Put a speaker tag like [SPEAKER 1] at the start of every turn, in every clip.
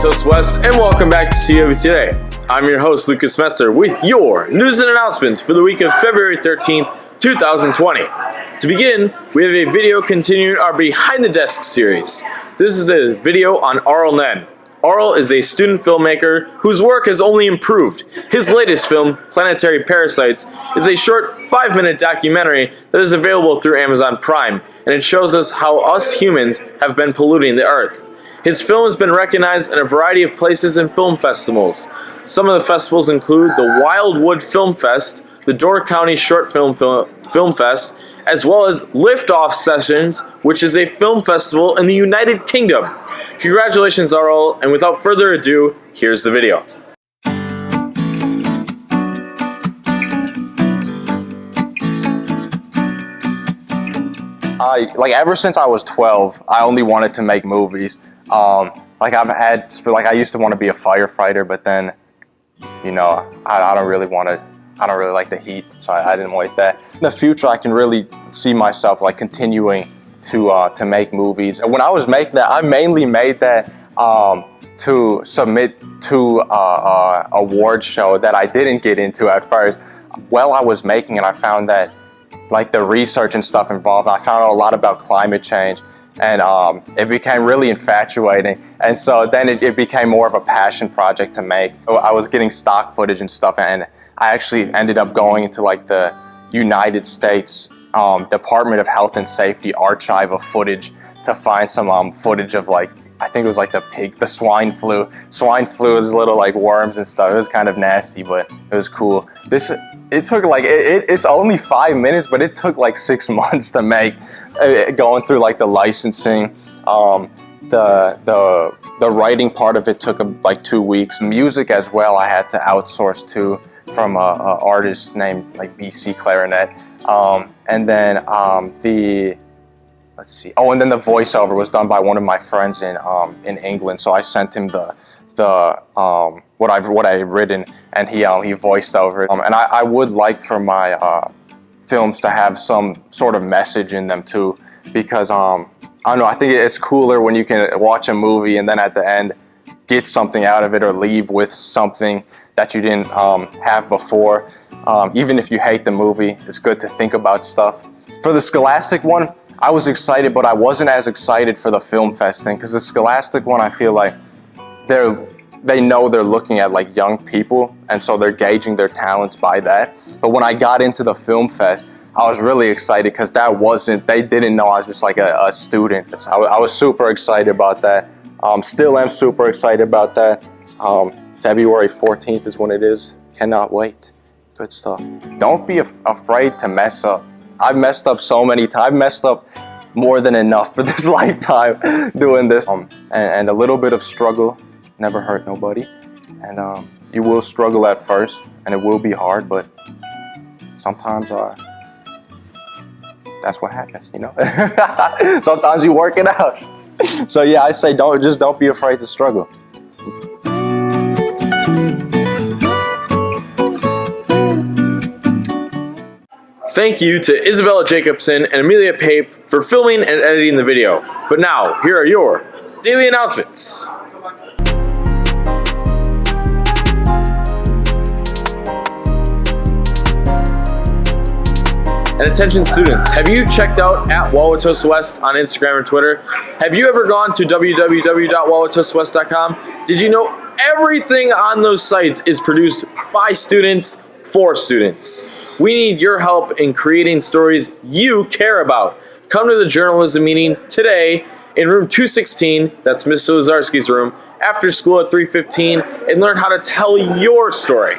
[SPEAKER 1] Wauwatosa West, and welcome back to CW Today. I'm your host, Lucas Metzer, with your news and announcements for the week of February 13th, 2020. To begin, we have a video continuing our Behind the Desk series. This is a video on Arl Nen. Arl is a student filmmaker whose work has only improved. His latest film, Planetary Parasites, is a short 5-minute documentary that is available through Amazon Prime, and it shows us how us humans have been polluting the earth. His film has been recognized in a variety of places and film festivals. Some of the festivals include the Wildwood Film Fest, the Door County Short Film Fest, as well as Liftoff Sessions, which is a film festival in the United Kingdom. Congratulations, Arl, and without further ado, here's the video.
[SPEAKER 2] Ever since I was 12, I only wanted to make movies. I used to want to be a firefighter, but then, I don't really like the heat, so I didn't like that. In the future, I can really see myself continuing to make movies. And when I was making that, I mainly made that to submit to a award show that I didn't get into at first. While I was making it, I found that the research and stuff involved, I found out a lot about climate change, and it became really infatuating. And so then it became more of a passion project to make. I was getting stock footage and stuff, and I actually ended up going into the United States Department of Health and Safety archive of footage to find some footage of I think it was the swine flu. Swine flu is little worms and stuff. It was kind of nasty, but it was cool. It took it's only 5 minutes, but it took 6 months to make. Going through the licensing, the writing part of it took 2 weeks. Music as well, I had to outsource to from an artist named BC Clarinet, and then and then the voiceover was done by one of my friends in England. So I sent him what I've written, and he voiced over it. And I would like for my films to have some sort of message in them too, because I don't know, I think it's cooler when you can watch a movie and then at the end get something out of it or leave with something that you didn't have before. Even if you hate the movie, it's good to think about stuff. For the Scholastic one, I was excited, but I wasn't as excited for the film fest thing, because the Scholastic one, I feel they know they're looking at young people, and so they're gauging their talents by that. But when I got into the film fest, I was really excited because they didn't know I was just a student. I was super excited about that. Still am super excited about that. February 14th is when it is. Cannot wait. Good stuff. Don't be afraid to mess up. I've messed up so many times. I've messed up more than enough for this lifetime doing this. And a little bit of struggle never hurt nobody. And you will struggle at first, and it will be hard, but sometimes that's what happens, Sometimes you work it out. So yeah, I say don't be afraid to struggle.
[SPEAKER 1] Thank you to Isabella Jacobson and Amelia Pape for filming and editing the video. But now, here are your daily announcements. And attention students, have you checked out at Wauwatosa West on Instagram and Twitter? Have you ever gone to www.wauwatosawest.com? Did you know everything on those sites is produced by students for students? We need your help in creating stories you care about. Come to the journalism meeting today in room 216, that's Ms. Solazarski's room, after school at 3:15, and learn how to tell your story.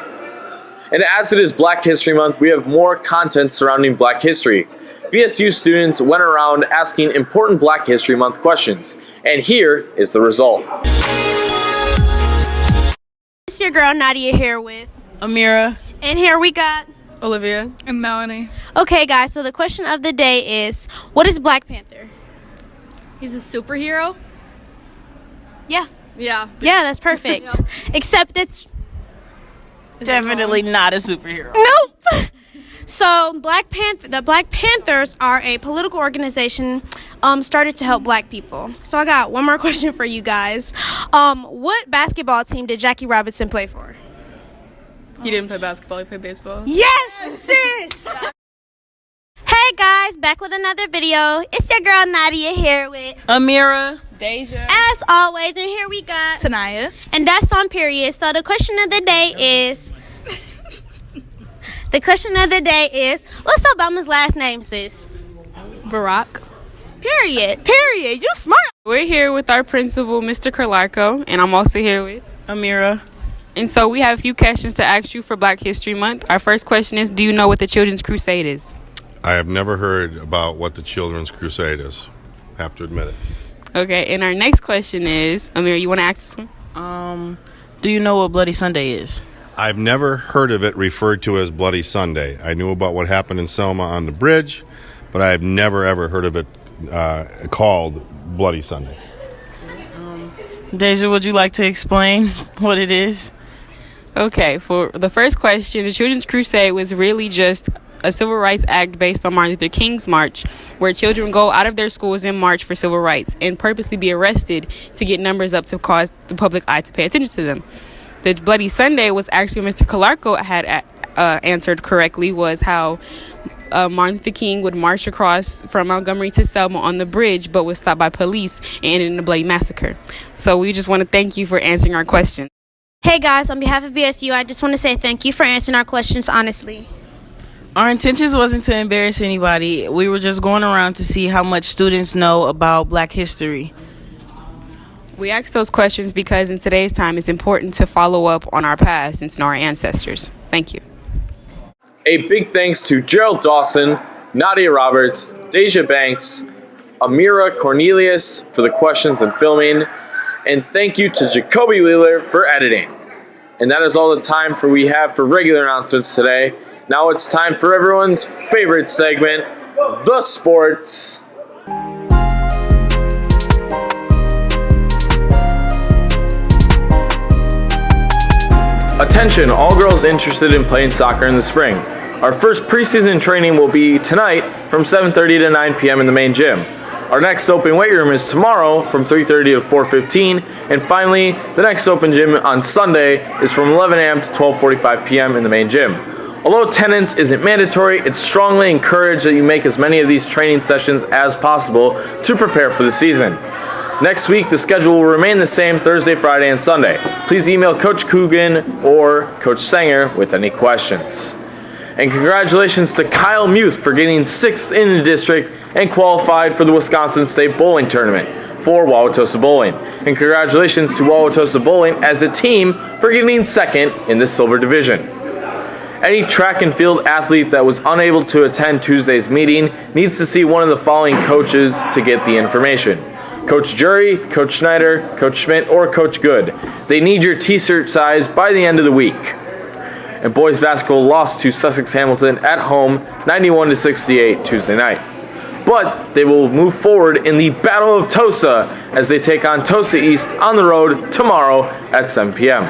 [SPEAKER 1] And as it is Black History Month, we have more content surrounding Black history. BSU students went around asking important Black History Month questions, and here is the result.
[SPEAKER 3] It's your girl Nadia here with
[SPEAKER 4] Amira.
[SPEAKER 3] And here we got
[SPEAKER 5] Olivia and Melanie.
[SPEAKER 3] Okay guys, so the question of the day is, what is Black Panther?
[SPEAKER 5] He's a superhero?
[SPEAKER 3] Yeah.
[SPEAKER 5] Yeah.
[SPEAKER 3] Yeah, that's perfect.
[SPEAKER 5] Yeah.
[SPEAKER 3] Except it's
[SPEAKER 4] Definitely not a superhero.
[SPEAKER 3] nope. So the Black Panthers are a political organization started to help black people. So I got one more question for you guys. What basketball team did Jackie Robinson play for?
[SPEAKER 5] He didn't play basketball, he played baseball.
[SPEAKER 3] Yes, sis! Hey guys, back with another video. It's your girl Nadia here with
[SPEAKER 4] Amira,
[SPEAKER 5] Deja.
[SPEAKER 3] as always, and here we got
[SPEAKER 5] Tanaya.
[SPEAKER 3] and that's on period. So the question of the day is what's Obama's last name, sis?
[SPEAKER 5] Barack.
[SPEAKER 3] Period. You smart.
[SPEAKER 6] We're here with our principal, Mr. Carlarco, and I'm also here with.
[SPEAKER 4] Amira.
[SPEAKER 6] And so we have a few questions to ask you for Black History Month. Our first question is, do you know what the Children's Crusade is?
[SPEAKER 7] I have never heard about what the Children's Crusade is. I have to admit it.
[SPEAKER 6] Okay, and our next question is, Amir, you want to ask this one?
[SPEAKER 4] Do you know what Bloody Sunday is?
[SPEAKER 7] I've never heard of it referred to as Bloody Sunday. I knew about what happened in Selma on the bridge, but I have never, ever heard of it called Bloody Sunday.
[SPEAKER 4] Deja, would you like to explain what it is?
[SPEAKER 6] Okay, for the first question, the Children's Crusade was really just a civil rights act based on Martin Luther King's march, where children go out of their schools and march for civil rights and purposely be arrested to get numbers up to cause the public eye to pay attention to them. The Bloody Sunday was actually Mr. Calarco had answered correctly, was how Martin Luther King would march across from Montgomery to Selma on the bridge, but was stopped by police and ended in a bloody massacre. So we just want to thank you for answering our question.
[SPEAKER 3] Hey guys, on behalf of BSU, I just want to say thank you for answering our questions honestly.
[SPEAKER 4] Our intentions wasn't to embarrass anybody. We were just going around to see how much students know about Black history.
[SPEAKER 6] We asked those questions because in today's time it's important to follow up on our past and to know our ancestors. Thank you.
[SPEAKER 1] A big thanks to Gerald Dawson, Nadia Roberts, Deja Banks, Amira Cornelius for the questions and filming, and thank you to Jacoby Wheeler for editing. And that is all the time we have for regular announcements today. Now it's time for everyone's favorite segment, the sports. Attention, all girls interested in playing soccer in the spring. Our first preseason training will be tonight from 7:30 to 9 p.m. in the main gym. Our next open weight room is tomorrow from 3:30 to 4:15, and finally, the next open gym on Sunday is from 11 a.m. to 12:45 p.m. in the main gym. Although attendance isn't mandatory, it's strongly encouraged that you make as many of these training sessions as possible to prepare for the season. Next week, the schedule will remain the same Thursday, Friday, and Sunday. Please email Coach Coogan or Coach Sanger with any questions. And congratulations to Kyle Muth for getting 6th in the district and qualified for the Wisconsin State Bowling Tournament for Wauwatosa Bowling. And congratulations to Wauwatosa Bowling as a team for getting 2nd in the Silver Division. Any track and field athlete that was unable to attend Tuesday's meeting needs to see one of the following coaches to get the information. Coach Jury, Coach Schneider, Coach Schmidt, or Coach Good. They need your t-shirt size by the end of the week. And boys basketball lost to Sussex Hamilton at home 91-68 Tuesday night. But they will move forward in the Battle of Tosa as they take on Tosa East on the road tomorrow at 7 p.m.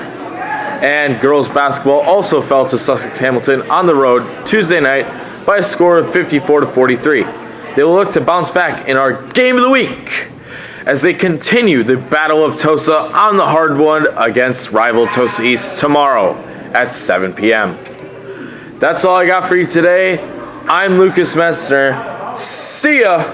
[SPEAKER 1] And girls basketball also fell to Sussex Hamilton on the road Tuesday night by a score of 54-43. They will look to bounce back in our game of the week as they continue the Battle of Tosa on the hardwood against rival Tosa East tomorrow at 7 p.m. That's all I got for you today. I'm Lucas Metzner. See ya!